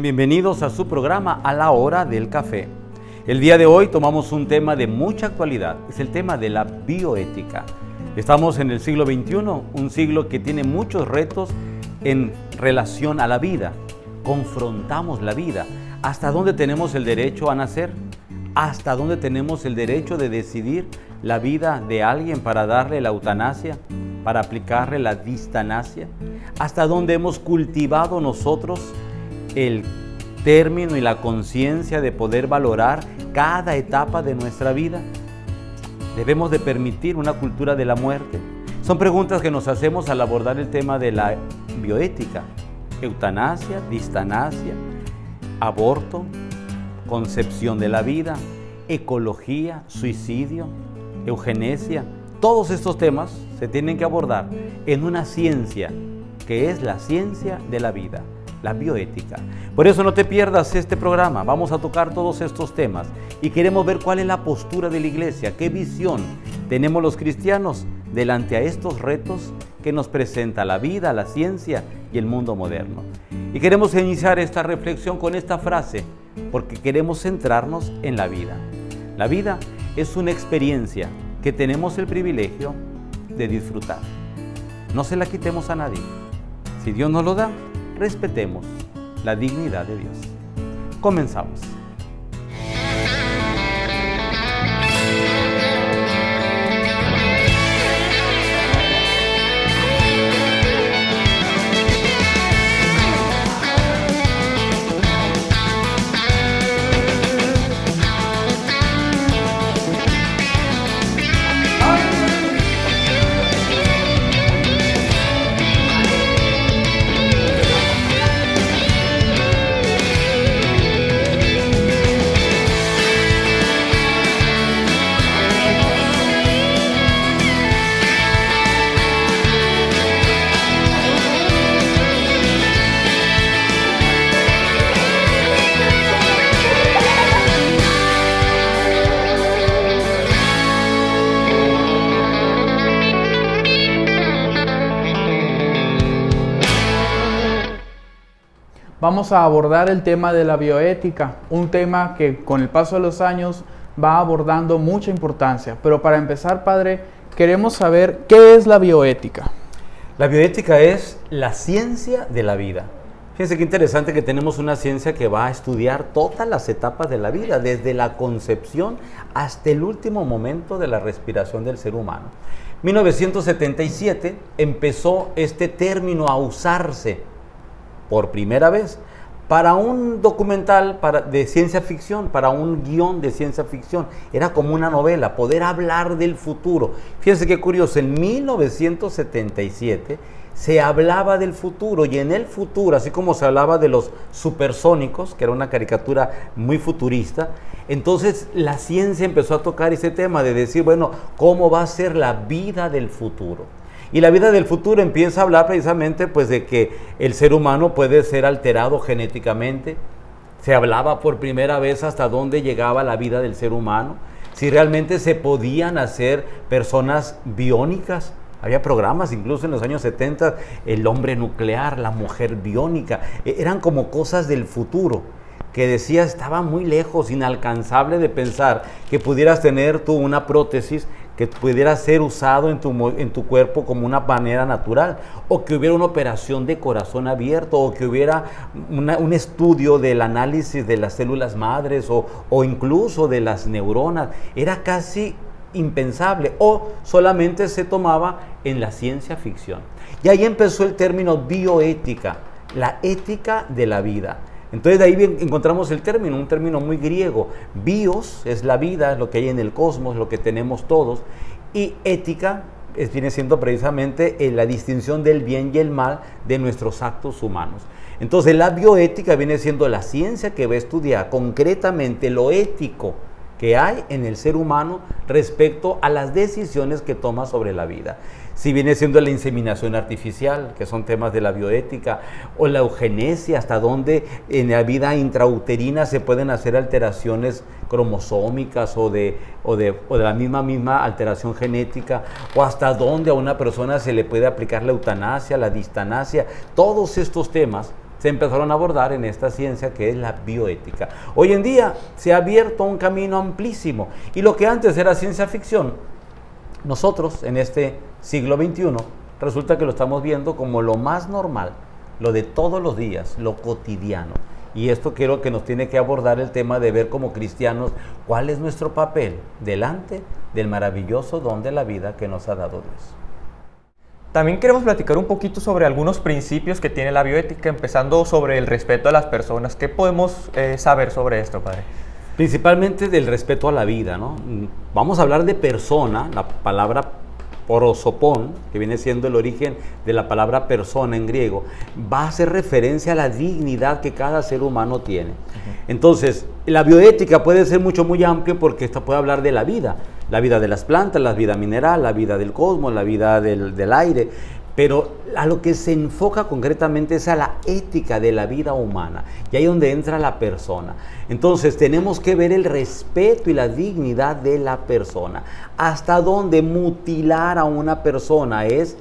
Bienvenidos a su programa A la Hora del Café. El día de hoy tomamos un tema de mucha actualidad, es el tema de la bioética. Estamos en el siglo XXI, un siglo que tiene muchos retos en relación a la vida. Confrontamos la vida. ¿Hasta dónde tenemos el derecho a nacer? ¿Hasta dónde tenemos el derecho de decidir la vida de alguien para darle la eutanasia, para aplicarle la distanasia? ¿Hasta dónde hemos cultivado nosotros el término y la conciencia de poder valorar cada etapa de nuestra vida? ¿Debemos de permitir una cultura de la muerte? Son preguntas que nos hacemos al abordar el tema de la bioética. Eutanasia, distanasia, aborto, concepción de la vida, ecología, suicidio, eugenesia. Todos estos temas se tienen que abordar en una ciencia que es la ciencia de la vida, la bioética. Por eso no te pierdas este programa. Vamos a tocar todos estos temas y queremos ver cuál es la postura de la iglesia, qué visión tenemos los cristianos delante a estos retos que nos presenta la vida, la ciencia y el mundo moderno. Y queremos iniciar esta reflexión con esta frase, porque queremos centrarnos en la vida. La vida es una experiencia que tenemos el privilegio de disfrutar. No se la quitemos a nadie. Si Dios nos lo da, respetemos la dignidad de Dios. Comenzamos. Vamos a abordar el tema de la bioética, un tema que con el paso de los años va abordando mucha importancia. Pero para empezar, Padre, queremos saber qué es la bioética. La bioética es la ciencia de la vida. Fíjense qué interesante que tenemos una ciencia que va a estudiar todas las etapas de la vida, desde la concepción hasta el último momento de la respiración del ser humano. En 1977 empezó este término a usarse por primera vez para un documental de ciencia ficción, para un guión de ciencia ficción. Era como una novela, poder hablar del futuro. Fíjense qué curioso, en 1977 se hablaba del futuro, y en el futuro, así como se hablaba de los supersónicos, que era una caricatura muy futurista, entonces la ciencia empezó a tocar ese tema de decir, bueno, ¿cómo va a ser la vida del futuro? Y la vida del futuro empieza a hablar precisamente pues de que el ser humano puede ser alterado genéticamente. Se hablaba por primera vez hasta dónde llegaba la vida del ser humano, si realmente se podían hacer personas biónicas. Había programas incluso en los años 70, el hombre nuclear, la mujer biónica, eran como cosas del futuro que decía estaba muy lejos, inalcanzable de pensar que pudieras tener tú una prótesis que pudiera ser usado en tu cuerpo como una manera natural, o que hubiera una operación de corazón abierto, o que hubiera un estudio del análisis de las células madres, o incluso de las neuronas. Era casi impensable, o solamente se tomaba en la ciencia ficción. Y ahí empezó el término bioética, la ética de la vida. Entonces de ahí encontramos el término, un término muy griego. Bios es la vida, es lo que hay en el cosmos, lo que tenemos todos, y ética viene siendo precisamente la distinción del bien y el mal de nuestros actos humanos. Entonces la bioética viene siendo la ciencia que va a estudiar concretamente lo ético que hay en el ser humano respecto a las decisiones que toma sobre la vida. Si viene siendo la inseminación artificial, que son temas de la bioética, o la eugenesia, hasta dónde en la vida intrauterina se pueden hacer alteraciones cromosómicas o de la misma alteración genética, o hasta dónde a una persona se le puede aplicar la eutanasia, la distanasia. Todos estos temas se empezaron a abordar en esta ciencia que es la bioética. Hoy en día se ha abierto un camino amplísimo y lo que antes era ciencia ficción, nosotros en este siglo XXI resulta que lo estamos viendo como lo más normal, lo de todos los días, lo cotidiano. Y esto creo que nos tiene que abordar el tema de ver como cristianos cuál es nuestro papel delante del maravilloso don de la vida que nos ha dado Dios. También queremos platicar un poquito sobre algunos principios que tiene la bioética, empezando sobre el respeto a las personas. ¿Qué podemos saber sobre esto, padre? Principalmente del respeto a la vida, ¿no? Vamos a hablar de persona, la palabra prosopón, que viene siendo el origen de la palabra persona en griego, va a hacer referencia a la dignidad que cada ser humano tiene. Entonces, la bioética puede ser muy amplio porque esto puede hablar de la vida de las plantas, la vida mineral, la vida del cosmos, la vida del aire, pero a lo que se enfoca concretamente es a la ética de la vida humana, y ahí es donde entra la persona. Entonces tenemos que ver el respeto y la dignidad de la persona. Hasta dónde mutilar a una persona es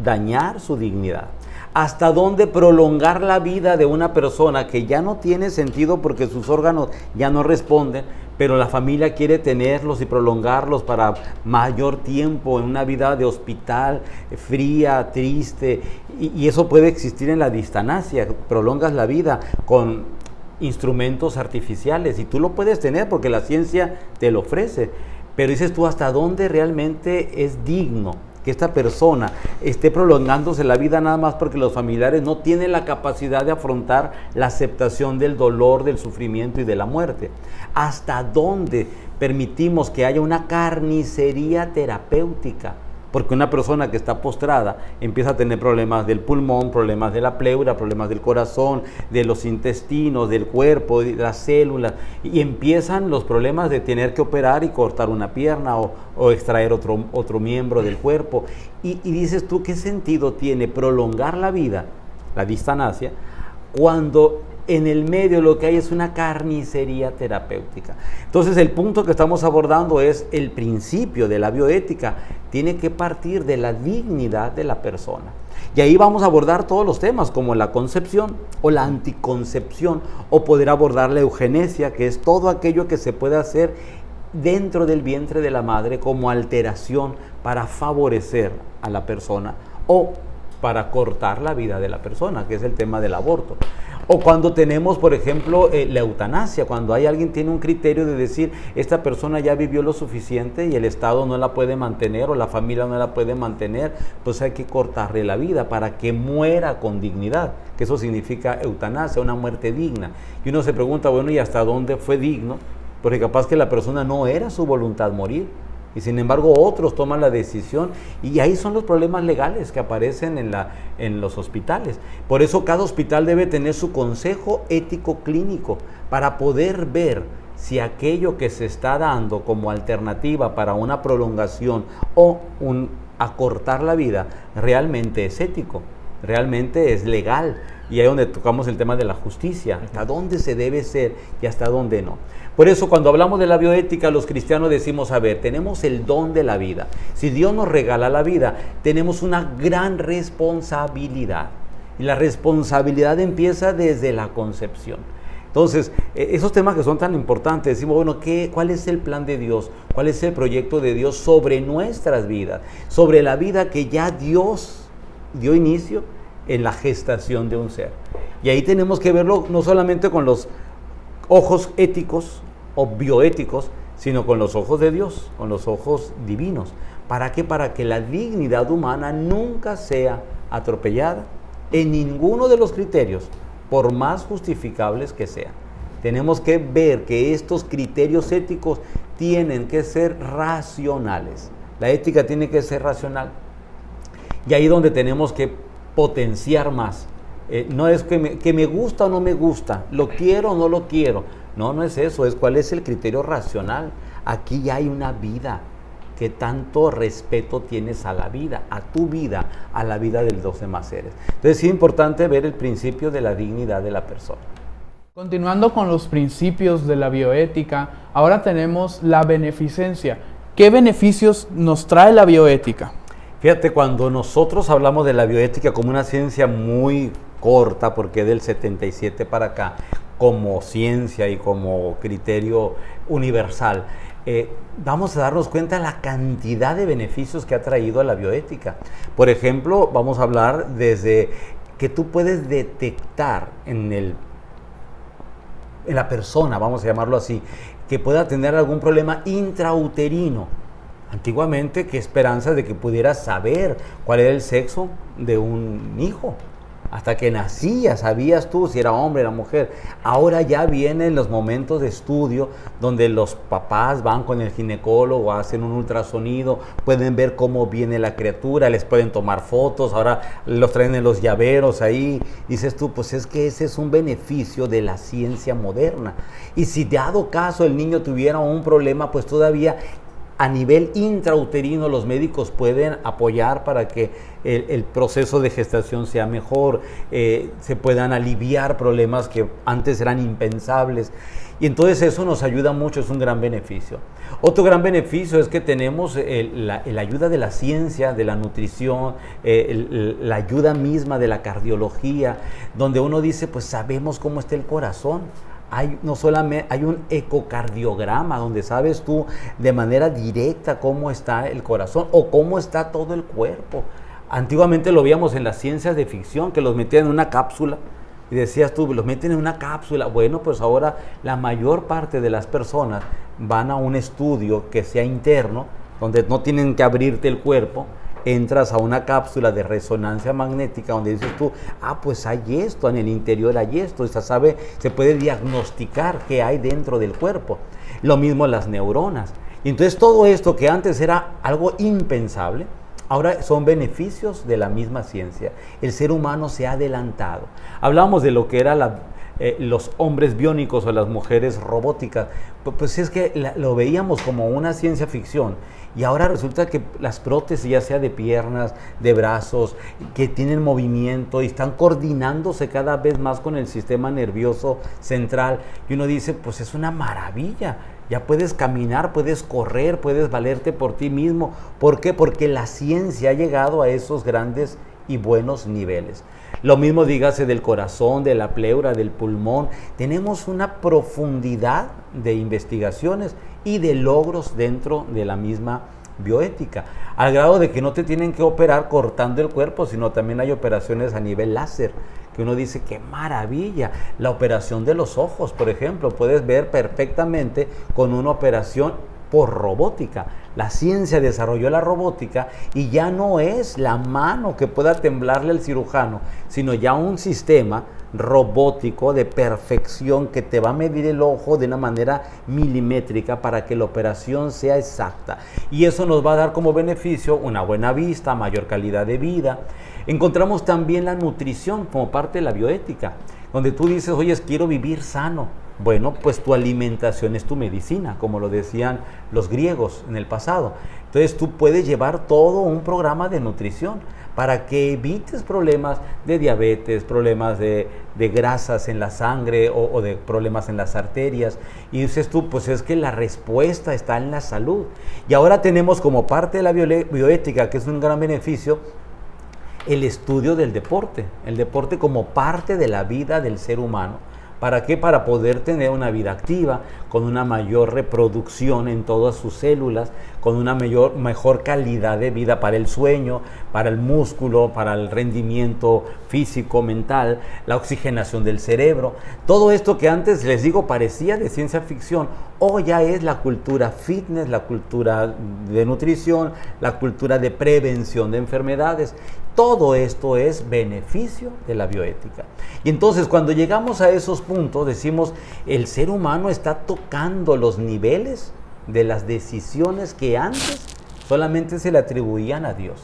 dañar su dignidad. Hasta dónde prolongar la vida de una persona que ya no tiene sentido porque sus órganos ya no responden, pero la familia quiere tenerlos y prolongarlos para mayor tiempo en una vida de hospital, fría, triste, y eso puede existir en la distanasia. Prolongas la vida con instrumentos artificiales y tú lo puedes tener porque la ciencia te lo ofrece, pero dices tú hasta dónde realmente es digno que esta persona esté prolongándose la vida nada más porque los familiares no tienen la capacidad de afrontar la aceptación del dolor, del sufrimiento y de la muerte. ¿Hasta dónde permitimos que haya una carnicería terapéutica? Porque una persona que está postrada empieza a tener problemas del pulmón, problemas de la pleura, problemas del corazón, de los intestinos, del cuerpo, de las células, y empiezan los problemas de tener que operar y cortar una pierna o extraer otro miembro del cuerpo. Y dices tú, ¿qué sentido tiene prolongar la vida, la distanasia, cuando en el medio lo que hay es una carnicería terapéutica? Entonces el punto que estamos abordando es el principio de la bioética. Tiene que partir de la dignidad de la persona. Y ahí vamos a abordar todos los temas como la concepción o la anticoncepción, o poder abordar la eugenesia, que es todo aquello que se puede hacer dentro del vientre de la madre como alteración para favorecer a la persona o para cortar la vida de la persona, que es el tema del aborto. O cuando tenemos, por ejemplo, la eutanasia, cuando alguien tiene un criterio de decir, esta persona ya vivió lo suficiente y el Estado no la puede mantener o la familia no la puede mantener, pues hay que cortarle la vida para que muera con dignidad, que eso significa eutanasia, una muerte digna. Y uno se pregunta, bueno, ¿y hasta dónde fue digno? Porque capaz que la persona no era su voluntad morir. Y sin embargo otros toman la decisión, y ahí son los problemas legales que aparecen en los hospitales. Por eso cada hospital debe tener su consejo ético clínico para poder ver si aquello que se está dando como alternativa para una prolongación o acortar la vida realmente es ético, realmente es legal. Y ahí es donde tocamos el tema de la justicia, hasta dónde se debe ser y hasta dónde no. Por eso cuando hablamos de la bioética, los cristianos decimos, a ver, tenemos el don de la vida. Si Dios nos regala la vida, tenemos una gran responsabilidad. Y la responsabilidad empieza desde la concepción. Entonces, esos temas que son tan importantes, decimos, bueno, ¿cuál es el plan de Dios? ¿Cuál es el proyecto de Dios sobre nuestras vidas? Sobre la vida que ya Dios dio inicio en la gestación de un ser. Y ahí tenemos que verlo no solamente con los ojos éticos o bioéticos, sino con los ojos de Dios, con los ojos divinos. ¿Para qué? Para que la dignidad humana nunca sea atropellada en ninguno de los criterios, por más justificables que sean. Tenemos que ver que estos criterios éticos tienen que ser racionales. La ética tiene que ser racional. Y ahí es donde tenemos que potenciar más. No es que me gusta o no me gusta, lo quiero o no lo quiero. No es eso, es cuál es el criterio racional. Aquí ya hay una vida. ¿Qué tanto respeto tienes a la vida, a tu vida, a la vida de los demás seres? Entonces es importante ver el principio de la dignidad de la persona. Continuando con los principios de la bioética, ahora tenemos la beneficencia. ¿Qué beneficios nos trae la bioética? Fíjate, cuando nosotros hablamos de la bioética como una ciencia muy corta, porque del 77 para acá, como ciencia y como criterio universal, vamos a darnos cuenta de la cantidad de beneficios que ha traído a la bioética. Por ejemplo, vamos a hablar desde que tú puedes detectar en la persona, vamos a llamarlo así, que pueda tener algún problema intrauterino. Antiguamente, qué esperanza de que pudieras saber cuál era el sexo de un hijo. Hasta que nacía, sabías tú si era hombre o era mujer. Ahora ya vienen los momentos de estudio donde los papás van con el ginecólogo, hacen un ultrasonido, pueden ver cómo viene la criatura, les pueden tomar fotos, ahora los traen en los llaveros ahí. Dices tú, pues es que ese es un beneficio de la ciencia moderna. Y si dado caso el niño tuviera un problema, pues todavía a nivel intrauterino los médicos pueden apoyar para que el proceso de gestación sea mejor, se puedan aliviar problemas que antes eran impensables. Y entonces eso nos ayuda mucho, es un gran beneficio. Otro gran beneficio es que tenemos la ayuda de la ciencia, de la nutrición, la ayuda misma de la cardiología, donde uno dice, pues sabemos cómo está el corazón. No solamente hay un ecocardiograma donde sabes tú de manera directa cómo está el corazón o cómo está todo el cuerpo. Antiguamente lo veíamos en las ciencias de ficción, que los metían en una cápsula y decías tú, los meten en una cápsula. Bueno, pues ahora la mayor parte de las personas van a un estudio que sea interno, donde no tienen que abrirte el cuerpo. Entras a una cápsula de resonancia magnética donde dices tú, pues hay esto, en el interior hay esto, se puede diagnosticar qué hay dentro del cuerpo. Lo mismo las neuronas. Y entonces todo esto que antes era algo impensable, ahora son beneficios de la misma ciencia. El ser humano se ha adelantado. Hablamos de lo que era los hombres biónicos o las mujeres robóticas, pues es que lo veíamos como una ciencia ficción. Y ahora resulta que las prótesis, ya sea de piernas, de brazos, que tienen movimiento y están coordinándose cada vez más con el sistema nervioso central. Y uno dice, pues es una maravilla. Ya puedes caminar, puedes correr, puedes valerte por ti mismo. ¿Por qué? Porque la ciencia ha llegado a esos grandes y buenos niveles. Lo mismo dígase del corazón, de la pleura, del pulmón. Tenemos una profundidad de investigaciones y de logros dentro de la misma bioética, al grado de que no te tienen que operar cortando el cuerpo, sino también hay operaciones a nivel láser, que uno dice, ¡qué maravilla! La operación de los ojos, por ejemplo, puedes ver perfectamente con una operación por robótica. La ciencia desarrolló la robótica y ya no es la mano que pueda temblarle al cirujano, sino ya un sistema robótico de perfección que te va a medir el ojo de una manera milimétrica para que la operación sea exacta. Y eso nos va a dar como beneficio una buena vista, mayor calidad de vida. Encontramos también la nutrición como parte de la bioética, donde tú dices, oye, quiero vivir sano. Bueno, pues tu alimentación es tu medicina, como lo decían los griegos en el pasado. Entonces tú puedes llevar todo un programa de nutrición para que evites problemas de diabetes, problemas de grasas en la sangre o de problemas en las arterias. Y dices tú, pues es que la respuesta está en la salud. Y ahora tenemos como parte de la bioética, que es un gran beneficio, el estudio del deporte. El deporte como parte de la vida del ser humano. ¿Para qué? Para poder tener una vida activa, con una mayor reproducción en todas sus células, con una mejor calidad de vida para el sueño, para el músculo, para el rendimiento físico, mental, la oxigenación del cerebro. Todo esto que antes, les digo, parecía de ciencia ficción, hoy ya es la cultura fitness, la cultura de nutrición, la cultura de prevención de enfermedades. Todo esto es beneficio de la bioética. Y entonces cuando llegamos a esos puntos decimos, el ser humano está tocando los niveles de las decisiones que antes solamente se le atribuían a Dios.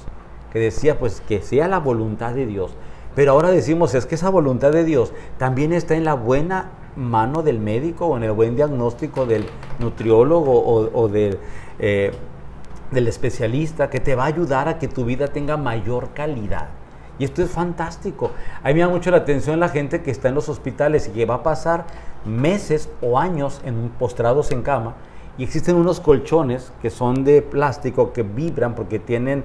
Que decía pues que sea la voluntad de Dios. Pero ahora decimos, es que esa voluntad de Dios también está en la buena mano del médico o en el buen diagnóstico del nutriólogo o del especialista, que te va a ayudar a que tu vida tenga mayor calidad. Y esto es fantástico. A mí me da mucho la atención la gente que está en los hospitales y que va a pasar meses o años postrados en cama Y existen unos colchones que son de plástico que vibran porque tienen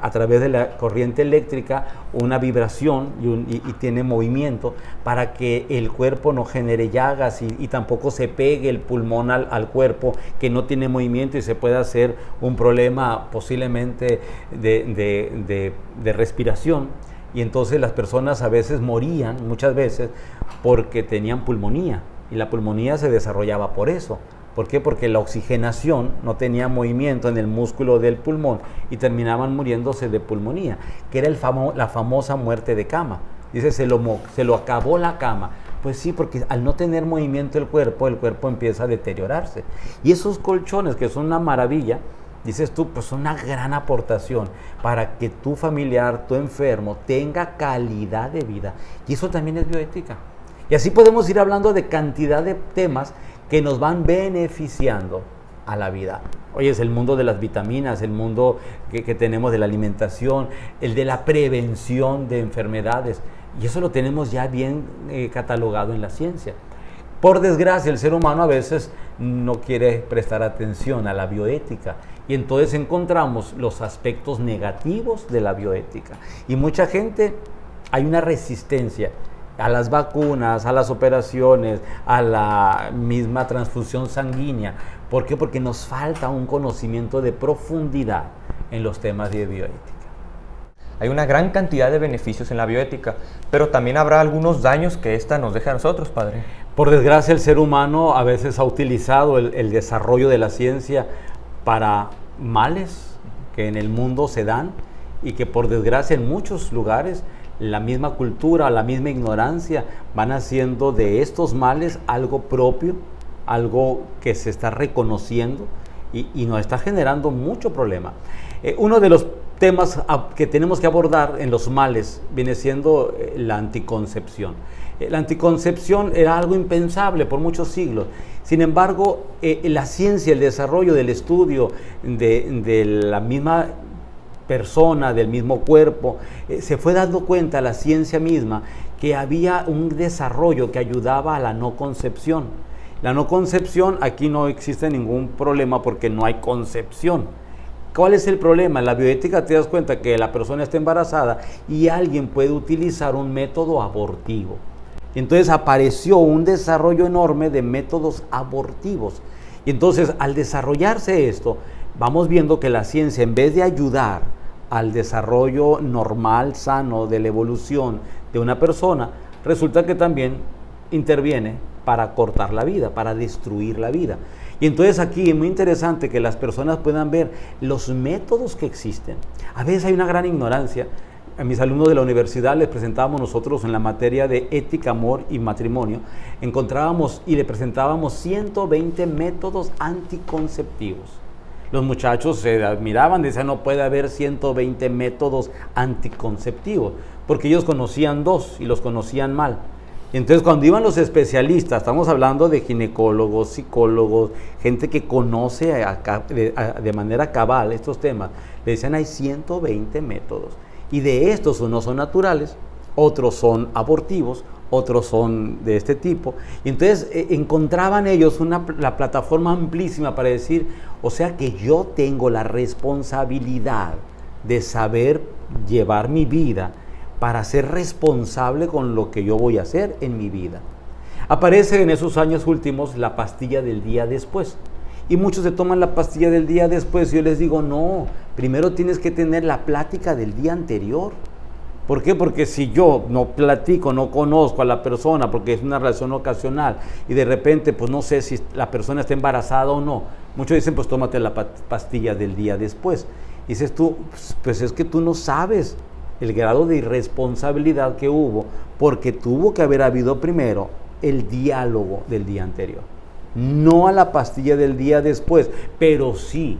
a través de la corriente eléctrica una vibración y tiene movimiento para que el cuerpo no genere llagas y tampoco se pegue el pulmón al cuerpo que no tiene movimiento y se puede hacer un problema posiblemente de respiración. Y entonces las personas a veces morían, muchas veces, porque tenían pulmonía. Y la pulmonía se desarrollaba por eso. ¿Por qué? Porque la oxigenación no tenía movimiento en el músculo del pulmón y terminaban muriéndose de pulmonía, que era la famosa muerte de cama. Dice, se lo acabó la cama. Pues sí, porque al no tener movimiento el cuerpo empieza a deteriorarse. Y esos colchones, que son una maravilla, dices tú, pues son una gran aportación para que tu familiar, tu enfermo, tenga calidad de vida. Y eso también es bioética. Y así podemos ir hablando de cantidad de temas que nos van beneficiando a la vida. Oye, es el mundo de las vitaminas, el mundo que tenemos de la alimentación, el de la prevención de enfermedades. Y eso lo tenemos ya bien catalogado en la ciencia. Por desgracia, el ser humano a veces no quiere prestar atención a la bioética. Y entonces encontramos los aspectos negativos de la bioética. Y mucha gente, hay una resistencia a las vacunas, a las operaciones, a la misma transfusión sanguínea. ¿Por qué? Porque nos falta un conocimiento de profundidad en los temas de bioética. Hay una gran cantidad de beneficios en la bioética, pero también habrá algunos daños que esta nos deja a nosotros, padre. Por desgracia, el ser humano a veces ha utilizado el desarrollo de la ciencia para males que en el mundo se dan y que por desgracia en muchos lugares la misma cultura, la misma ignorancia van haciendo de estos males algo propio, algo que se está reconociendo y nos está generando mucho problema. Uno de los temas que tenemos que abordar en los males viene siendo la anticoncepción. La anticoncepción era algo impensable por muchos siglos. Sin embargo, la ciencia, el desarrollo del estudio de la misma persona, del mismo cuerpo, se fue dando cuenta la ciencia misma que había un desarrollo que ayudaba a la no concepción. La no concepción, aquí no existe ningún problema porque no hay concepción. ¿Cuál es el problema? En la bioética te das cuenta que la persona está embarazada y alguien puede utilizar un método abortivo. Entonces apareció un desarrollo enorme de métodos abortivos. Y entonces al desarrollarse esto, vamos viendo que la ciencia, en vez de ayudar al desarrollo normal, sano de la evolución de una persona, resulta que también interviene para cortar la vida, para destruir la vida. Y entonces aquí es muy interesante que las personas puedan ver los métodos que existen. A veces hay una gran ignorancia. A mis alumnos de la universidad les presentábamos nosotros en la materia de ética, amor y matrimonio, encontrábamos y le presentábamos 120 métodos anticonceptivos. Los muchachos se admiraban, decían, no puede haber 120 métodos anticonceptivos, porque ellos conocían dos y los conocían mal. Y entonces cuando iban los especialistas, estamos hablando de ginecólogos, psicólogos, gente que conoce de manera cabal estos temas, le decían hay 120 métodos. Y de estos unos son naturales, otros son abortivos, otros son de este tipo. Y entonces encontraban ellos la plataforma amplísima para decir, o sea que yo tengo la responsabilidad de saber llevar mi vida para ser responsable con lo que yo voy a hacer en mi vida. Aparece en esos años últimos la pastilla del día después. Y muchos se toman la pastilla del día después. Y yo les digo, no, primero tienes que tener la plática del día anterior. ¿Por qué? Porque si yo no platico, no conozco a la persona, porque es una relación ocasional, y de repente, pues no sé si la persona está embarazada o no. Muchos dicen, pues tómate la pastilla del día después. Y dices tú, pues es que tú no sabes el grado de irresponsabilidad que hubo, porque tuvo que haber habido primero el diálogo del día anterior. No a la pastilla del día después, pero sí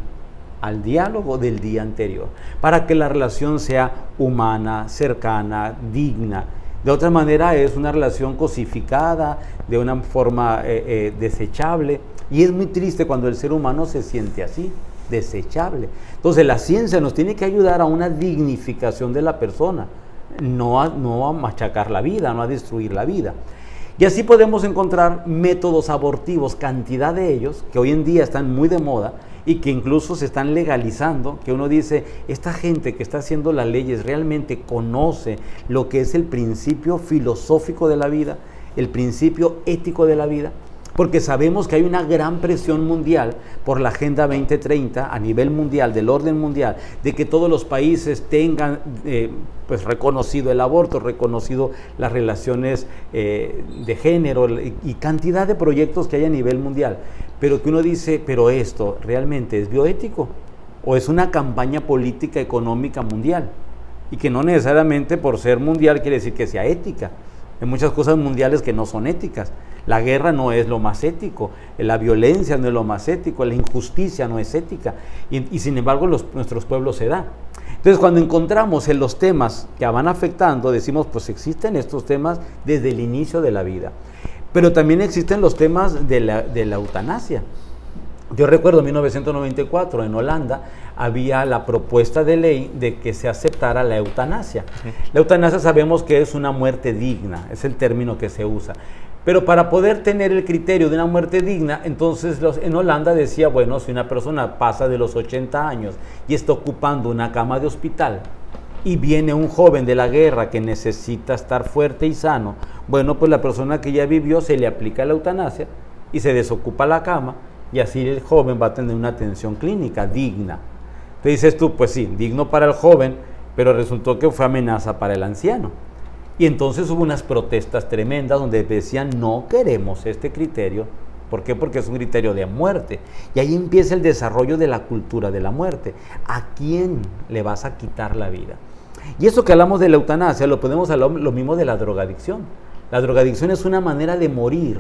al diálogo del día anterior, para que la relación sea humana, cercana, digna. De otra manera es una relación cosificada, de una forma desechable, y es muy triste cuando el ser humano se siente así, desechable. Entonces la ciencia nos tiene que ayudar a una dignificación de la persona, no a machacar la vida, no a destruir la vida. Y así podemos encontrar métodos abortivos, cantidad de ellos, que hoy en día están muy de moda y que incluso se están legalizando, que uno dice, esta gente que está haciendo las leyes realmente conoce lo que es el principio filosófico de la vida, el principio ético de la vida, porque sabemos que hay una gran presión mundial por la Agenda 2030 a nivel mundial, del orden mundial, de que todos los países tengan pues reconocido el aborto, reconocido las relaciones de género y cantidad de proyectos que hay a nivel mundial. Pero que uno dice, pero esto realmente es bioético o es una campaña política económica mundial, y que no necesariamente por ser mundial quiere decir que sea ética. Hay muchas cosas mundiales que no son éticas. La guerra no es lo más ético, la violencia no es lo más ético, la injusticia no es ética, y sin embargo nuestros pueblos se da. Entonces, cuando encontramos en los temas que van afectando, decimos, pues existen estos temas desde el inicio de la vida, pero también existen los temas de la eutanasia. Yo recuerdo en 1994 en Holanda había la propuesta de ley de que se aceptara la eutanasia. La eutanasia sabemos que es una muerte digna, es el término que se usa. Pero para poder tener el criterio de una muerte digna, entonces en Holanda decía, bueno, si una persona pasa de los 80 años y está ocupando una cama de hospital y viene un joven de la guerra que necesita estar fuerte y sano, bueno, pues la persona que ya vivió se le aplica la eutanasia y se desocupa la cama, y así el joven va a tener una atención clínica digna. Entonces dices tú, pues sí, digno para el joven, pero resultó que fue amenaza para el anciano. Y entonces hubo unas protestas tremendas donde decían, no queremos este criterio. ¿Por qué? Porque es un criterio de muerte. Y ahí empieza el desarrollo de la cultura de la muerte. ¿A quién le vas a quitar la vida? Y eso que hablamos de la eutanasia, lo podemos hablar lo mismo de la drogadicción. La drogadicción es una manera de morir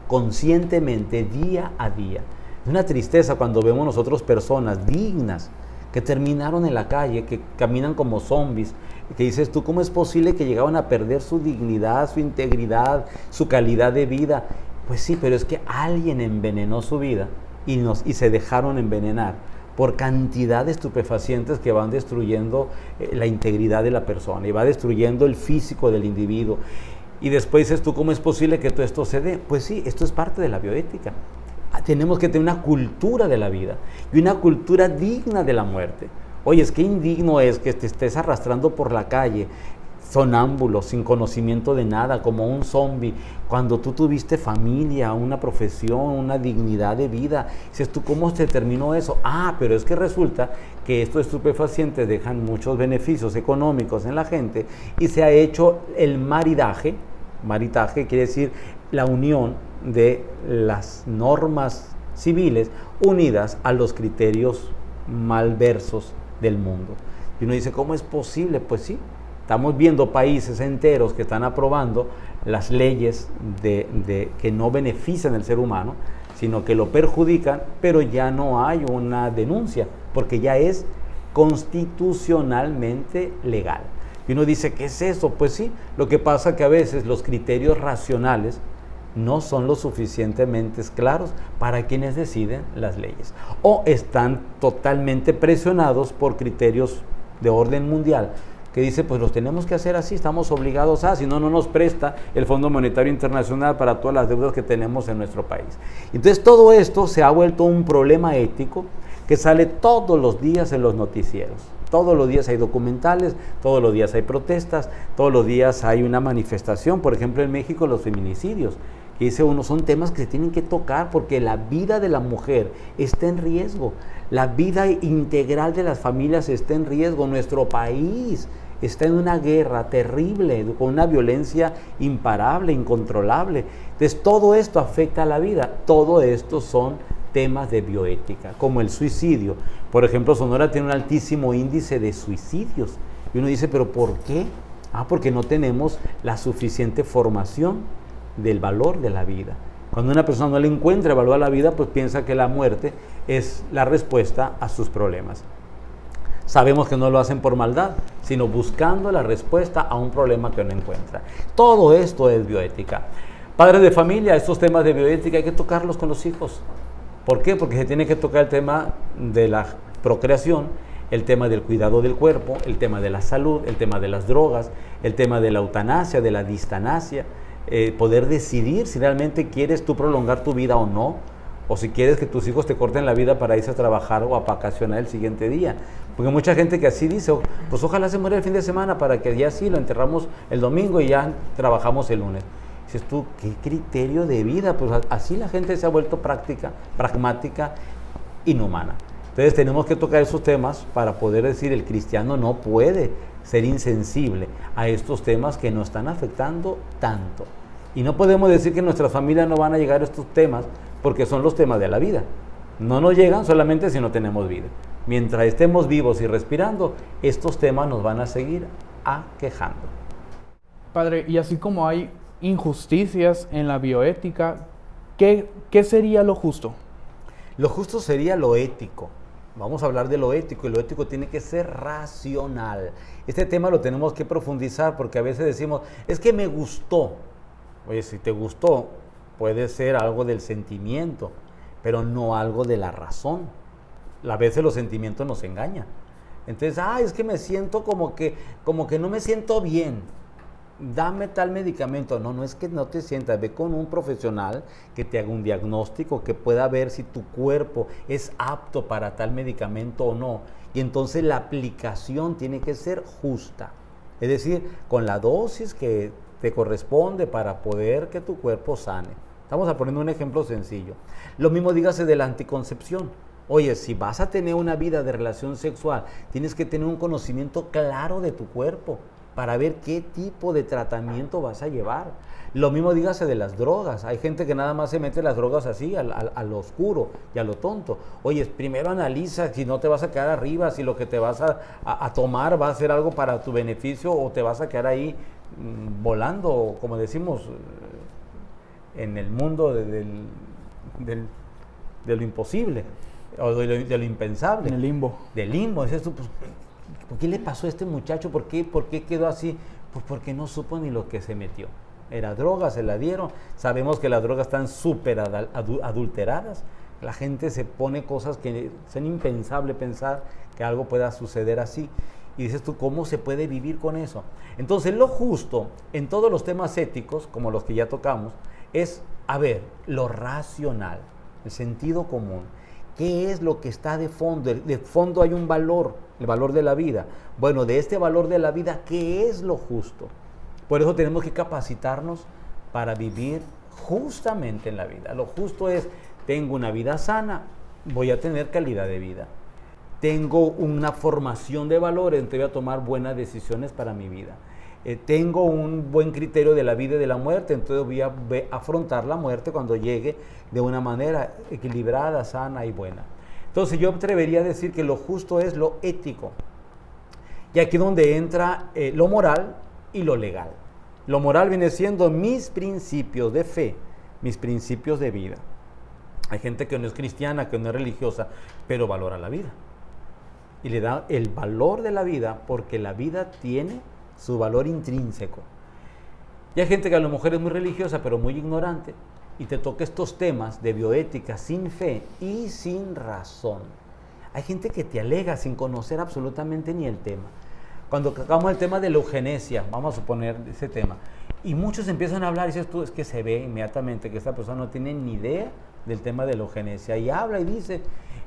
conscientemente día a día. Es una tristeza cuando vemos nosotros personas dignas que terminaron en la calle, que caminan como zombies, que dices tú, ¿cómo es posible que llegaban a perder su dignidad, su integridad, su calidad de vida? Pues sí, pero es que alguien envenenó su vida y se dejaron envenenar por cantidad de estupefacientes que van destruyendo la integridad de la persona y va destruyendo el físico del individuo. Y después dices tú, ¿cómo es posible que todo esto se dé? Pues sí, esto es parte de la bioética. Tenemos que tener una cultura de la vida y una cultura digna de la muerte. Oye, es que indigno es que te estés arrastrando por la calle, sonámbulo, sin conocimiento de nada, como un zombie, cuando tú tuviste familia, una profesión, una dignidad de vida. Dices tú, ¿cómo se terminó eso? Ah, pero es que resulta que estos estupefacientes dejan muchos beneficios económicos en la gente y se ha hecho el maridaje. Maridaje quiere decir la unión de las normas civiles unidas a los criterios malversos del mundo. Y uno dice, ¿cómo es posible? Pues sí, estamos viendo países enteros que están aprobando las leyes que no benefician al ser humano, sino que lo perjudican, pero ya no hay una denuncia, porque ya es constitucionalmente legal. Y uno dice, ¿qué es eso? Pues sí, lo que pasa es que a veces los criterios racionales no son lo suficientemente claros para quienes deciden las leyes, o están totalmente presionados por criterios de orden mundial, que dice, pues los tenemos que hacer así, estamos obligados a, si no, no nos presta el Fondo Monetario Internacional para todas las deudas que tenemos en nuestro país. Entonces todo esto se ha vuelto un problema ético que sale todos los días en los noticieros. Todos los días hay documentales, todos los días hay protestas, todos los días hay una manifestación. Por ejemplo, en México los feminicidios, que dice uno, son temas que se tienen que tocar porque la vida de la mujer está en riesgo, la vida integral de las familias está en riesgo, nuestro país está en una guerra terrible, con una violencia imparable, incontrolable. Entonces todo esto afecta a la vida, todo esto son temas de bioética, como el suicidio. Por ejemplo, Sonora tiene un altísimo índice de suicidios. Y uno dice, ¿pero por qué? Porque no tenemos la suficiente formación del valor de la vida. Cuando una persona no le encuentra valor a la vida, pues piensa que la muerte es la respuesta a sus problemas. Sabemos que no lo hacen por maldad, sino buscando la respuesta a un problema que no encuentra. Todo esto es bioética. Padres de familia, estos temas de bioética hay que tocarlos con los hijos. ¿Por qué? Porque se tiene que tocar el tema de la procreación, el tema del cuidado del cuerpo, el tema de la salud, el tema de las drogas, el tema de la eutanasia, de la distanasia, poder decidir si realmente quieres tú prolongar tu vida o no, o si quieres que tus hijos te corten la vida para irse a trabajar o a vacacionar el siguiente día. Porque mucha gente que así dice, pues ojalá se muera el fin de semana para que ya sí lo enterramos el domingo y ya trabajamos el lunes. Dices tú, ¿qué criterio de vida? Pues así la gente se ha vuelto pragmática, inhumana. Entonces tenemos que tocar esos temas para poder decir el cristiano no puede ser insensible a estos temas que nos están afectando tanto. Y no podemos decir que nuestras familias no van a llegar a estos temas porque son los temas de la vida. No nos llegan solamente si no tenemos vida. Mientras estemos vivos y respirando, estos temas nos van a seguir aquejando. Padre, y así como hay injusticias en la bioética, ¿qué sería lo justo? Lo justo sería lo ético. Vamos a hablar de lo ético, y lo ético tiene que ser racional. Este tema lo tenemos que profundizar porque a veces decimos, es que me gustó. Oye, si te gustó, puede ser algo del sentimiento, pero no algo de la razón. A veces los sentimientos nos engañan. Entonces, es que me siento como que no me siento bien. Dame tal medicamento. No es que no te sientas. Ve con un profesional que te haga un diagnóstico, que pueda ver si tu cuerpo es apto para tal medicamento o no. Y entonces la aplicación tiene que ser justa. Es decir, con la dosis que te corresponde para poder que tu cuerpo sane. Estamos poniendo un ejemplo sencillo. Lo mismo dígase de la anticoncepción. Oye, si vas a tener una vida de relación sexual, tienes que tener un conocimiento claro de tu cuerpo para ver qué tipo de tratamiento vas a llevar. Lo mismo dígase de las drogas. Hay gente que nada más se mete las drogas así, a lo oscuro y a lo tonto. Oye, primero analiza si no te vas a quedar arriba, si lo que te vas a tomar va a ser algo para tu beneficio o te vas a quedar ahí volando, como decimos, en el mundo de lo imposible. O de lo impensable. En el limbo. Del limbo. Dices tú, pues, ¿por qué le pasó a este muchacho? ¿Por qué quedó así? Pues porque no supo ni lo que se metió. Era droga, se la dieron. Sabemos que las drogas están súper adulteradas. La gente se pone cosas que son impensables pensar que algo pueda suceder así. Y dices tú, ¿cómo se puede vivir con eso? Entonces, lo justo en todos los temas éticos, como los que ya tocamos, es, lo racional, el sentido común. ¿Qué es lo que está de fondo? De fondo hay un valor, el valor de la vida. Bueno, de este valor de la vida, ¿qué es lo justo? Por eso tenemos que capacitarnos para vivir justamente en la vida. Lo justo es, tengo una vida sana, voy a tener calidad de vida. Tengo una formación de valores, entonces voy a tomar buenas decisiones para mi vida. Tengo un buen criterio de la vida y de la muerte, entonces voy a afrontar la muerte cuando llegue de una manera equilibrada, sana y buena. Entonces yo atrevería a decir que lo justo es lo ético. Y aquí es donde entra lo moral y lo legal. Lo moral viene siendo mis principios de fe, mis principios de vida. Hay gente que no es cristiana, que no es religiosa, pero valora la vida. Y le da el valor de la vida porque la vida tiene su valor intrínseco. Y hay gente que a lo mejor es muy religiosa, pero muy ignorante, y te toca estos temas de bioética sin fe y sin razón. Hay gente que te alega sin conocer absolutamente ni el tema. Cuando tocamos el tema de la eugenesia, vamos a suponer ese tema, y muchos empiezan a hablar, y dices tú, es que se ve inmediatamente que esta persona no tiene ni idea del tema de la eugenesia, y habla y dice,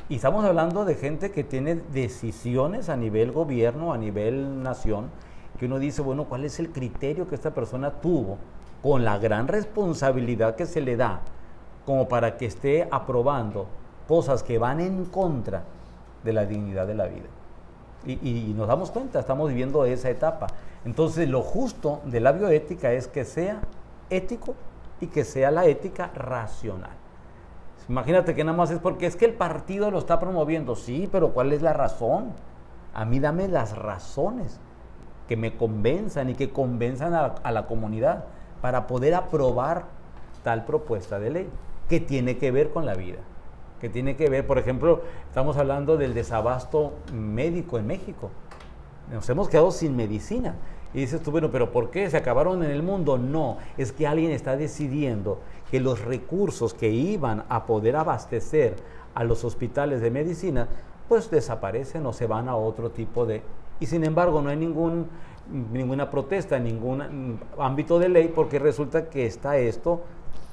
y estamos hablando de gente que tiene decisiones a nivel gobierno, a nivel nación, que uno dice, bueno, ¿cuál es el criterio que esta persona tuvo con la gran responsabilidad que se le da como para que esté aprobando cosas que van en contra de la dignidad de la vida? Y nos damos cuenta, estamos viviendo esa etapa. Entonces, lo justo de la bioética es que sea ético y que sea la ética racional. Imagínate que nada más es porque es que el partido lo está promoviendo. Sí, pero ¿cuál es la razón? A mí dame las razones que me convenzan y que convenzan a la comunidad para poder aprobar tal propuesta de ley que tiene que ver con la vida, que tiene que ver, por ejemplo, estamos hablando del desabasto médico en México. Nos hemos quedado sin medicina. Y dices tú, bueno, ¿pero por qué? ¿Se acabaron en el mundo? No, es que alguien está decidiendo que los recursos que iban a poder abastecer a los hospitales de medicina, pues desaparecen o se van a otro tipo de... Y sin embargo, no hay ninguna protesta, ningún ámbito de ley, porque resulta que está esto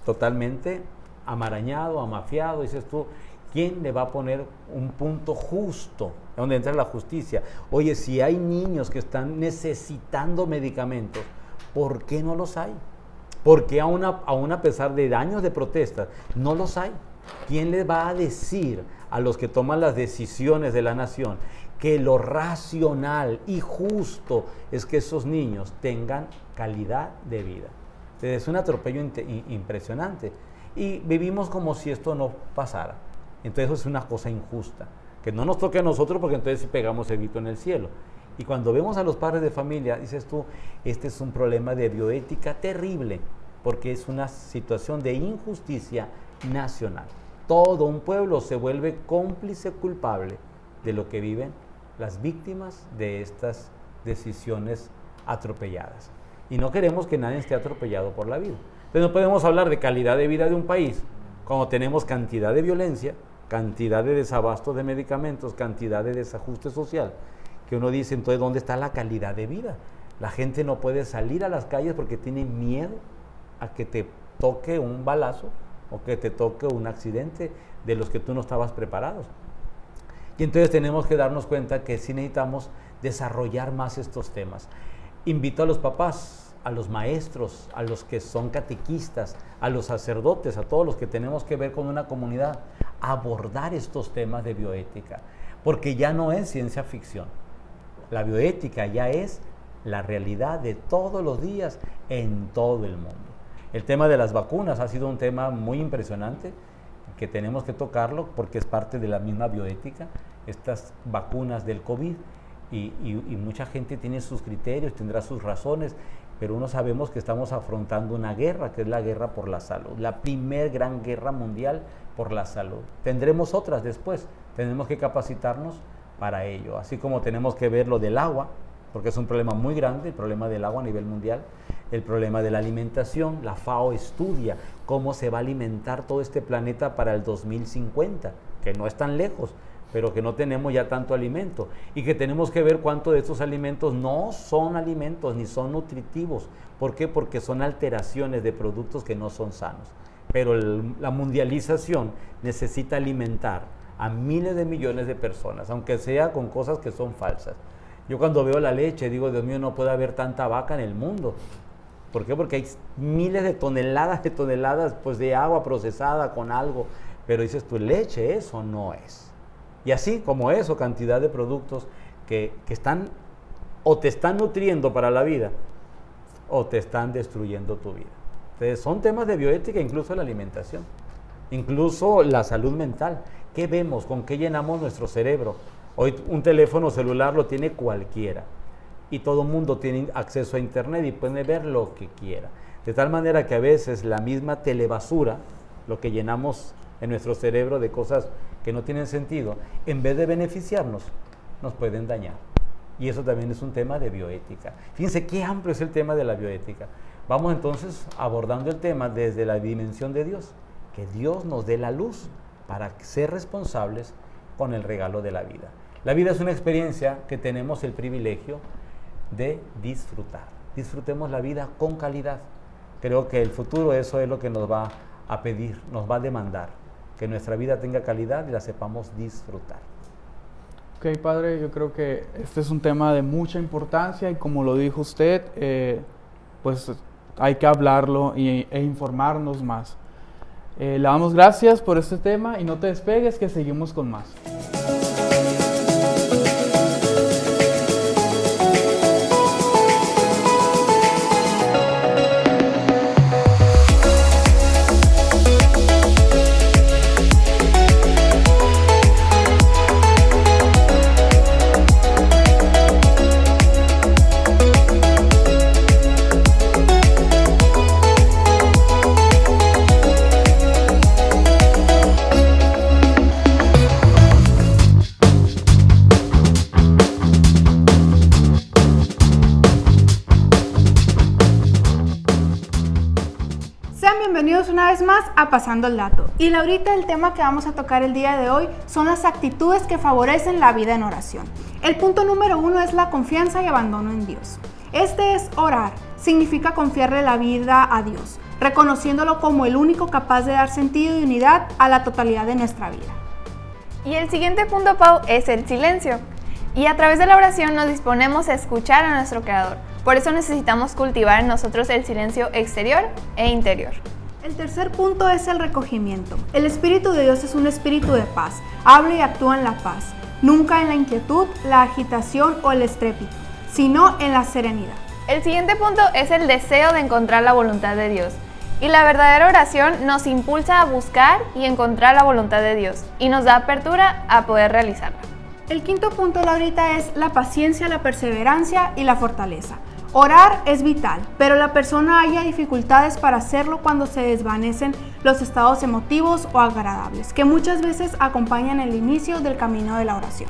totalmente amarañado, amafiado. Dices tú, ¿quién le va a poner un punto justo donde entra la justicia? Oye, si hay niños que están necesitando medicamentos, ¿por qué no los hay? ¿Por qué aún a pesar de años de protestas no los hay? ¿Quién les va a decir a los que toman las decisiones de la nación que lo racional y justo es que esos niños tengan calidad de vida? Es un atropello impresionante y vivimos como si esto no pasara. Entonces eso es una cosa injusta, que no nos toque a nosotros, porque entonces sí pegamos el grito en el cielo. Y cuando vemos a los padres de familia, dices tú, este es un problema de bioética terrible, porque es una situación de injusticia nacional. Todo un pueblo se vuelve cómplice culpable de lo que viven las víctimas de estas decisiones atropelladas. Y no queremos que nadie esté atropellado por la vida. Entonces no podemos hablar de calidad de vida de un país cuando tenemos cantidad de violencia, cantidad de desabasto de medicamentos, cantidad de desajuste social, que uno dice, entonces, ¿dónde está la calidad de vida? La gente no puede salir a las calles porque tiene miedo a que te toque un balazo o que te toque un accidente de los que tú no estabas preparados. Y entonces tenemos que darnos cuenta que sí necesitamos desarrollar más estos temas. Invito a los papás, a los maestros, a los que son catequistas, a los sacerdotes, a todos los que tenemos que ver con una comunidad, a abordar estos temas de bioética, porque ya no es ciencia ficción. La bioética ya es la realidad de todos los días en todo el mundo. El tema de las vacunas ha sido un tema muy impresionante que tenemos que tocarlo porque es parte de la misma bioética, estas vacunas del COVID, y mucha gente tiene sus criterios, tendrá sus razones, pero uno sabemos que estamos afrontando una guerra, que es la guerra por la salud, la primer gran guerra mundial por la salud. Tendremos otras después, tenemos que capacitarnos para ello, así como tenemos que ver lo del agua, porque es un problema muy grande, el problema del agua a nivel mundial, el problema de la alimentación. La FAO estudia cómo se va a alimentar todo este planeta para el 2050, que no es tan lejos, pero que no tenemos ya tanto alimento y que tenemos que ver cuánto de estos alimentos no son alimentos ni son nutritivos. ¿Por qué? Porque son alteraciones de productos que no son sanos. Pero la mundialización necesita alimentar a miles de millones de personas, aunque sea con cosas que son falsas. Yo cuando veo la leche digo, Dios mío, no puede haber tanta vaca en el mundo. ¿Por qué? Porque hay miles de toneladas pues, de agua procesada con algo. Pero dices tú, leche, eso no es. Y así como eso, cantidad de productos que están o te están nutriendo para la vida o te están destruyendo tu vida. Entonces son temas de bioética, incluso la alimentación, incluso la salud mental. ¿Qué vemos? ¿Con qué llenamos nuestro cerebro? Hoy un teléfono celular lo tiene cualquiera y todo el mundo tiene acceso a internet y puede ver lo que quiera. De tal manera que a veces la misma telebasura, lo que llenamos en nuestro cerebro de cosas que no tienen sentido, en vez de beneficiarnos, nos pueden dañar. Y eso también es un tema de bioética. Fíjense qué amplio es el tema de la bioética. Vamos entonces abordando el tema desde la dimensión de Dios, que Dios nos dé la luz para ser responsables con el regalo de la vida. La vida es una experiencia que tenemos el privilegio de disfrutar. Disfrutemos la vida con calidad. Creo que el futuro eso es lo que nos va a pedir, nos va a demandar, que nuestra vida tenga calidad y la sepamos disfrutar. Ok, padre, yo creo que este es un tema de mucha importancia y como lo dijo usted, pues hay que hablarlo e informarnos más. Le damos gracias por este tema y no te despegues que seguimos con más. Bienvenidos una vez más a Pasando el Dato. Y ahorita el tema que vamos a tocar el día de hoy son las actitudes que favorecen la vida en oración. El punto número 1 es la confianza y abandono en Dios. Este es orar, significa confiarle la vida a Dios, reconociéndolo como el único capaz de dar sentido y unidad a la totalidad de nuestra vida. Y el siguiente punto, Pau, es el silencio. Y a través de la oración nos disponemos a escuchar a nuestro Creador. Por eso necesitamos cultivar en nosotros el silencio exterior e interior. El tercer punto es el recogimiento. El Espíritu de Dios es un espíritu de paz. Habla y actúa en la paz, nunca en la inquietud, la agitación o el estrépito, sino en la serenidad. El siguiente punto es el deseo de encontrar la voluntad de Dios. Y la verdadera oración nos impulsa a buscar y encontrar la voluntad de Dios y nos da apertura a poder realizarla. El quinto punto, Laurita, es la paciencia, la perseverancia y la fortaleza. Orar es vital, pero la persona halla dificultades para hacerlo cuando se desvanecen los estados emotivos o agradables, que muchas veces acompañan el inicio del camino de la oración.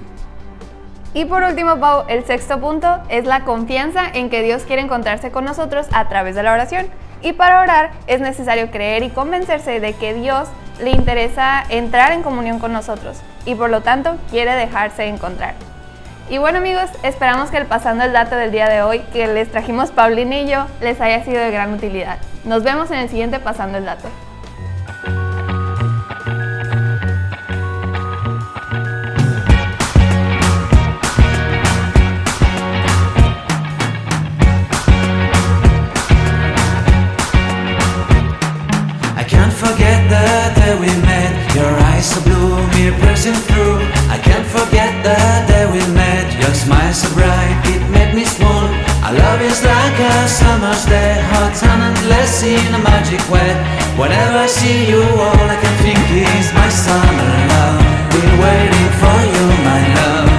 Y por último, Pau, el sexto punto es la confianza en que Dios quiere encontrarse con nosotros a través de la oración. Y para orar es necesario creer y convencerse de que Dios le interesa entrar en comunión con nosotros y por lo tanto quiere dejarse encontrar. Y bueno amigos, esperamos que el Pasando el Dato del día de hoy que les trajimos Paulina y yo les haya sido de gran utilidad. Nos vemos en el siguiente Pasando el Dato. Forget the day we met. Your eyes so blue, me piercing through. I can't forget the day we met. Your smile so bright, it made me swoon. Our love is like a summer's day, hot and endless in a magic way. Whenever I see you, all I can think is my summer love. Been waiting for you, my love.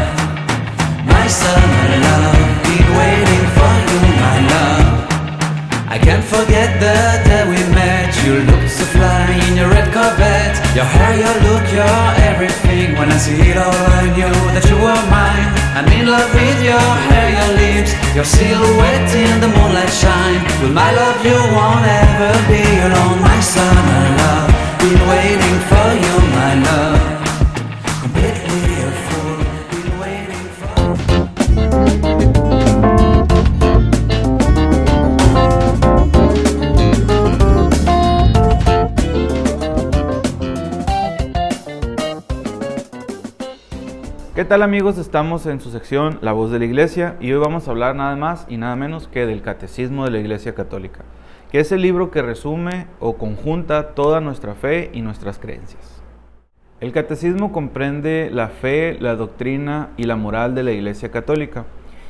My summer love. Been waiting for you, my love. I can't forget the day we met. You look so fly in your red Corvette. Your hair, your look, your everything. When I see it all, I knew that you were mine. I'm in love with your hair, your lips, your silhouette in the moonlight shine. With my love you won't ever be alone. My summer love, been waiting for you, my love. Completely a fool, been waiting for you. ¿Qué tal amigos? Estamos en su sección La Voz de la Iglesia y hoy vamos a hablar nada más y nada menos que del Catecismo de la Iglesia Católica, que es el libro que resume o conjunta toda nuestra fe y nuestras creencias. El Catecismo comprende la fe, la doctrina y la moral de la Iglesia Católica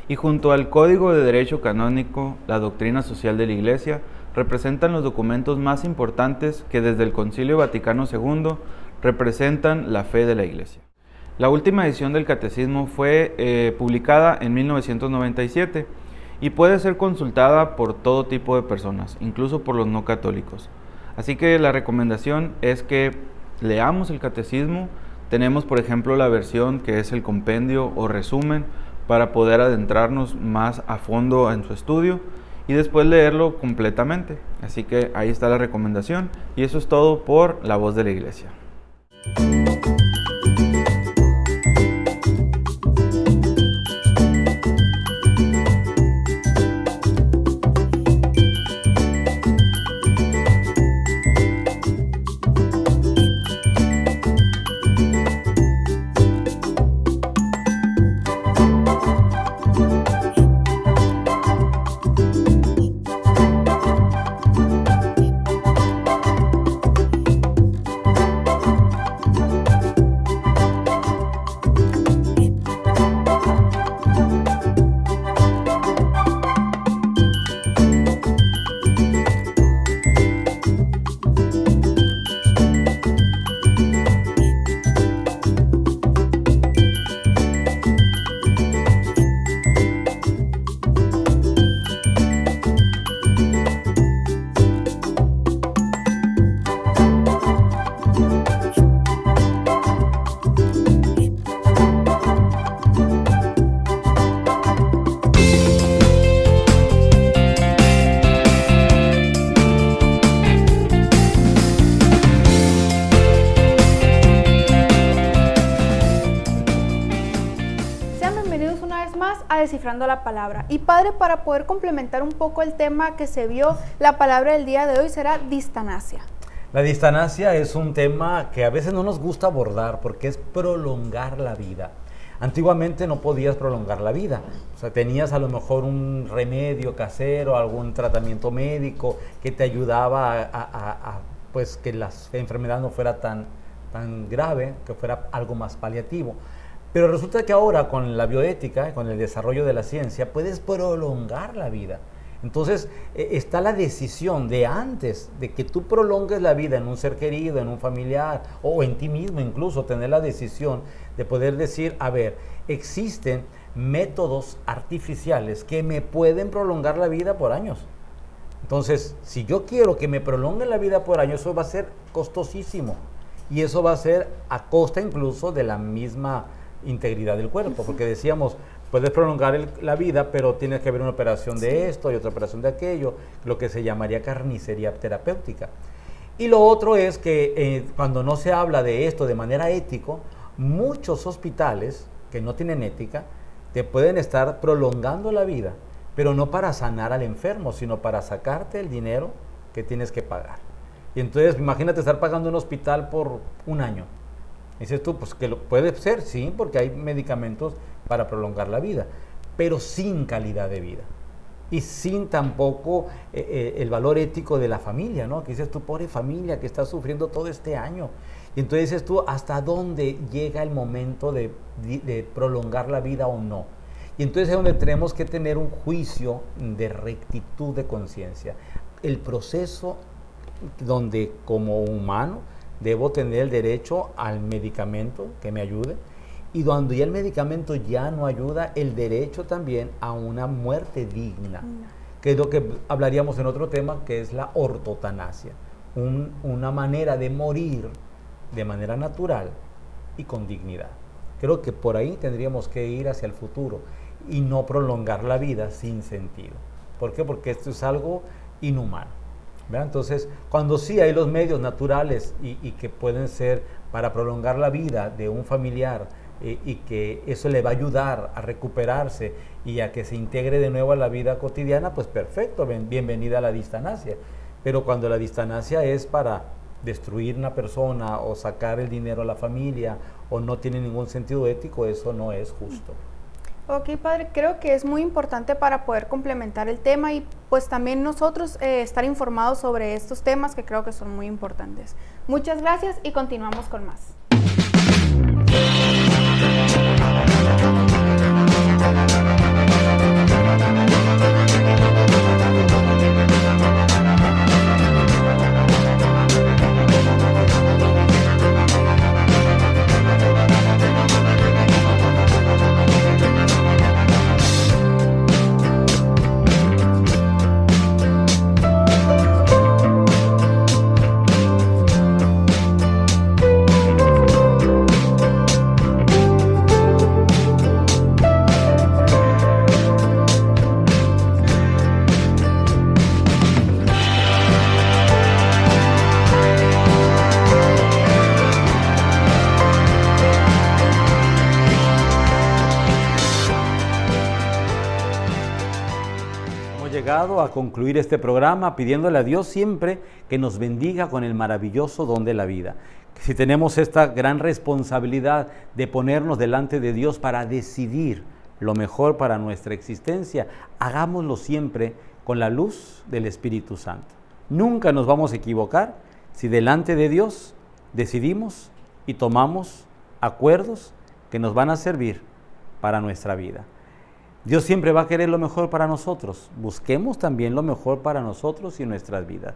y junto al Código de Derecho Canónico, la doctrina social de la Iglesia, representan los documentos más importantes que desde el Concilio Vaticano II representan la fe de la Iglesia. La última edición del Catecismo fue publicada en 1997 y puede ser consultada por todo tipo de personas, incluso por los no católicos. Así que la recomendación es que leamos el Catecismo. Tenemos, por ejemplo, la versión que es el compendio o resumen para poder adentrarnos más a fondo en su estudio y después leerlo completamente. Así que ahí está la recomendación y eso es todo por La Voz de la Iglesia. descifrando la palabra. Y Padre, para poder complementar un poco el tema que se vio, la palabra del día de hoy será distanasia. La distanasia es un tema que a veces no nos gusta abordar porque es prolongar la vida. Antiguamente no podías prolongar la vida, o sea, tenías a lo mejor un remedio casero, algún tratamiento médico que te ayudaba pues que la enfermedad no fuera tan grave, que fuera algo más paliativo. Pero resulta que ahora con la bioética, con el desarrollo de la ciencia, puedes prolongar la vida. Entonces está la decisión de antes de que tú prolongues la vida en un ser querido, en un familiar o en ti mismo incluso, tener la decisión de poder decir, a ver, existen métodos artificiales que me pueden prolongar la vida por años. Entonces, si yo quiero que me prolongue la vida por años, eso va a ser costosísimo y eso va a ser a costa incluso de la misma integridad del cuerpo, porque decíamos, puedes prolongar la vida, pero tienes que haber una operación de esto y otra operación de aquello, lo que se llamaría carnicería terapéutica. Y lo otro es que cuando no se habla de esto de manera ética, muchos hospitales que no tienen ética te pueden estar prolongando la vida, pero no para sanar al enfermo, sino para sacarte el dinero que tienes que pagar. Y entonces imagínate estar pagando un hospital por un año. Dices tú, pues que puede ser, sí, porque hay medicamentos para prolongar la vida, pero sin calidad de vida y sin tampoco el valor ético de la familia, ¿no? Que dices tú, pobre familia que está sufriendo todo este año. Y entonces dices tú, ¿hasta dónde llega el momento de prolongar la vida o no? Y entonces es donde tenemos que tener un juicio de rectitud de conciencia. El proceso donde como humano debo tener el derecho al medicamento que me ayude, y cuando ya el medicamento ya no ayuda, el derecho también a una muerte digna, que es lo que hablaríamos en otro tema, que es la ortotanasia, una manera de morir de manera natural y con dignidad. Creo que por ahí tendríamos que ir hacia el futuro y no prolongar la vida sin sentido. ¿Por qué? Porque esto es algo inhumano. ¿Verdad? Entonces, cuando sí hay los medios naturales y que pueden ser para prolongar la vida de un familiar y que eso le va a ayudar a recuperarse y a que se integre de nuevo a la vida cotidiana, pues perfecto, bienvenida a la distanasia. Pero cuando la distanasia es para destruir una persona o sacar el dinero a la familia o no tiene ningún sentido ético, eso no es justo. Ok, Padre, creo que es muy importante para poder complementar el tema y pues también nosotros estar informados sobre estos temas que creo que son muy importantes. Muchas gracias y continuamos con más. A concluir este programa pidiéndole a Dios siempre que nos bendiga con el maravilloso don de la vida. Si tenemos esta gran responsabilidad de ponernos delante de Dios para decidir lo mejor para nuestra existencia, hagámoslo siempre con la luz del Espíritu Santo. Nunca nos vamos a equivocar si delante de Dios decidimos y tomamos acuerdos que nos van a servir para nuestra vida. Dios siempre va a querer lo mejor para nosotros. Busquemos también lo mejor para nosotros y nuestras vidas.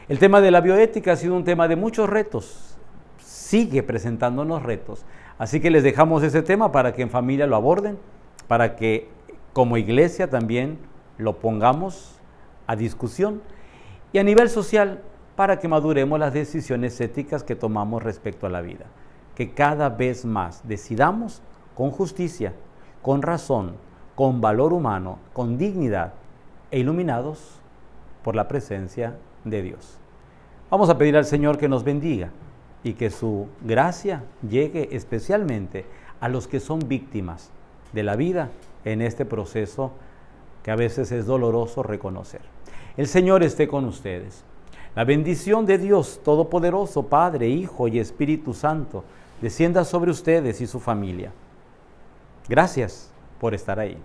El tema de la bioética ha sido un tema de muchos retos. Sigue presentándonos retos. Así que les dejamos ese tema para que en familia lo aborden, para que como iglesia también lo pongamos a discusión y a nivel social para que maduremos las decisiones éticas que tomamos respecto a la vida. Que cada vez más decidamos con justicia, con razón, con valor humano, con dignidad e iluminados por la presencia de Dios. Vamos a pedir al Señor que nos bendiga y que su gracia llegue especialmente a los que son víctimas de la vida en este proceso que a veces es doloroso reconocer. El Señor esté con ustedes. La bendición de Dios Todopoderoso, Padre, Hijo y Espíritu Santo, descienda sobre ustedes y su familia. Gracias por estar ahí.